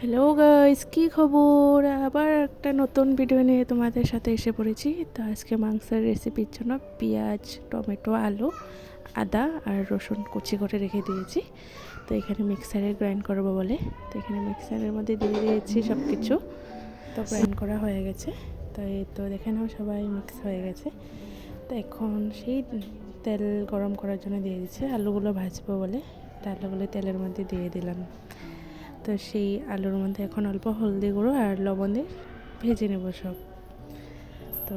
Hello guys, কী খবর? আবার একটা নতুন ভিডিও নিয়ে তোমাদের সাথে এসে পড়েছি। তো আজকে মাংসের রেসিপির জন্য পেঁয়াজ, টমেটো, আলু, আদা আর রসুন কুচি করে রেখে দিয়েছি। তো এখানে মিক্সারে গ্রাইন্ড করবো বলে, তো এখানে মিক্সারের মধ্যে দিয়ে দিয়েছি সব কিছু। তো গ্রাইন্ড করা হয়ে গেছে। তো এই তো দেখে নাও, সবাই মিক্স হয়ে গেছে। তো এখন সেই তেল গরম করার জন্য দিয়ে দিচ্ছে আলুগুলো ভাজবো বলে। তো আলুগুলো তেলের মধ্যে দিয়ে দিলাম। তো সেই আলুর মধ্যে এখন অল্প হলদি গুঁড়ো আর লবণ দিয়ে ভেজে নেব সব। তো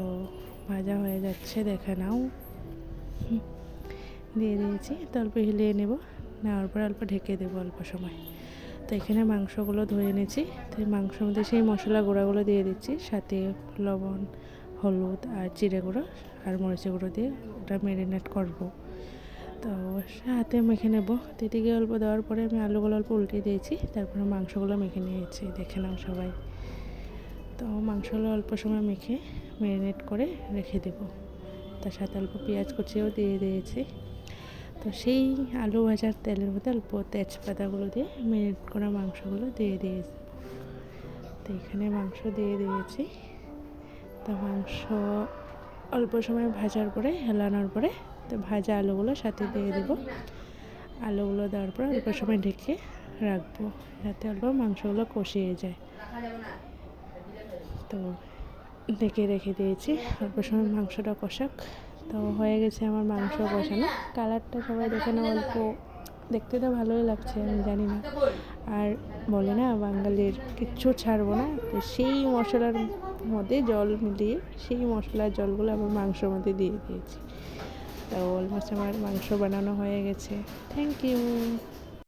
ভাজা হয়ে যাচ্ছে, দেখে নাও। দিয়ে দিয়েছি, তো অল্প হিলিয়ে নেব, নেওয়ার পর অল্প ঢেকে দেবো অল্প সময়। তো এখানে মাংসগুলো ধুয়ে এনেছি। তো মাংসের মধ্যে সেই মশলা গুঁড়াগুলো দিয়ে দিচ্ছি, সাথে লবণ, হলুদ আর জিরে গুঁড়ো আর মরিচের গুঁড়ো দিয়ে ওটা ম্যারিনেট করবো। তো হাতে মেখে নেব। তো এদিকে অল্প দেওয়ার পরে আমি আলুগুলো অল্প উল্টে দিয়েছি, তারপরে মাংসগুলো মেখে নিয়েছি, দেখে নাও সবাই। তো মাংসগুলো অল্প সময় মেখে ম্যারিনেট করে রেখে দেব। তার সাথে অল্প পেঁয়াজ কুচিও দিয়ে দিয়েছি। তো সেই আলু ভাজার তেলের মধ্যে অল্প তেজপাতাগুলো দিয়ে ম্যারিনেট করা মাংসগুলো দিয়ে দিয়েছি। তো এখানে মাংস দিয়ে দিয়েছি। তো মাংস অল্প সময় ভাজার পরে, হেলানোর পরে, তো ভাজা আলুগুলো সাথে দিয়ে দেব। আলুগুলো দেওয়ার পর অল্প সময় ঢেকে রাখবো, যাতে অল্প মাংসগুলো কষিয়ে যায়। তো ঢেকে রেখে দিয়েছি, অল্প সময় মাংসটা কষাক। তো হয়ে গেছে আমার মাংস কষানো। কালারটা সবাই দেখে না, অল্প দেখতে তো ভালোই লাগছে, আমি জানি না। আর বলে না, বাঙালির কিচ্ছু ছাড়বো না। তো সেই মশলার মধ্যে জল মিলিয়ে সেই মশলার জলগুলো আবার মাংসর মধ্যে দিয়ে দিয়েছি। তো অলমোস্ট আমার মাংস বানানো হয়ে গেছে। Thank you.